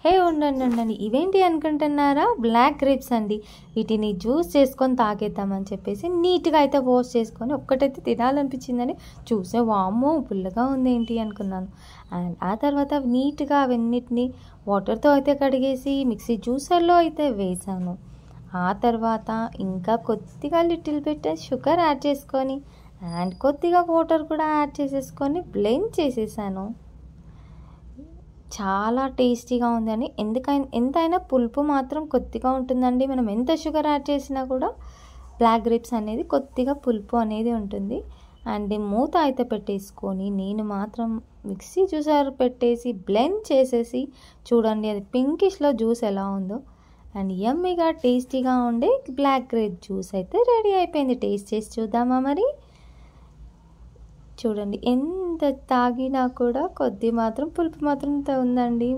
హే ఉండండి ఉండండి, ఇవేంటి అనుకుంటున్నారా? బ్లాక్ గ్రేప్స్ అండి. వీటిని జ్యూస్ చేసుకొని తాగేద్దామని చెప్పేసి నీట్గా అయితే వాష్ చేసుకొని ఒక్కటైతే తినాలనిపించిందని చూసే వామ్మో పుల్లగా ఉంది ఏంటి అనుకున్నాను. అండ్ ఆ తర్వాత నీట్గా అవన్నిటిని వాటర్తో అయితే కడిగేసి మిక్సీ జ్యూసర్లో అయితే వేసాను. ఆ తర్వాత ఇంకా కొద్దిగా లిటిల్ బిట్ షుగర్ యాడ్ చేసుకొని అండ్ కొద్దిగా వాటర్ కూడా యాడ్ చేసేసుకొని బ్లెండ్ చేసేసాను. చాలా టేస్టీగా ఉందని. ఎంతైనా పులుపు మాత్రం కొద్దిగా ఉంటుందండి. మనం ఎంత షుగర్ యాడ్ చేసినా కూడా బ్లాక్ గ్రేప్స్ అనేది కొద్దిగా పులుపు అనేది ఉంటుంది. అండ్ మూత అయితే పెట్టేసుకొని నేను మాత్రం మిక్సీ జ్యూసర్ పెట్టేసి బ్లెండ్ చేసేసి చూడండి అది పింకిష్లో జ్యూస్ ఎలా ఉందో. అండ్ యమ్మీగా టేస్టీగా ఉండే బ్లాక్ గ్రేప్ జ్యూస్ అయితే రెడీ అయిపోయింది. టేస్ట్ చేసి చూద్దామా మరి? చూడండి ఎంత తాగినా కూడా కొద్ది మాత్రం పులుపు మాత్రం ఉందండి.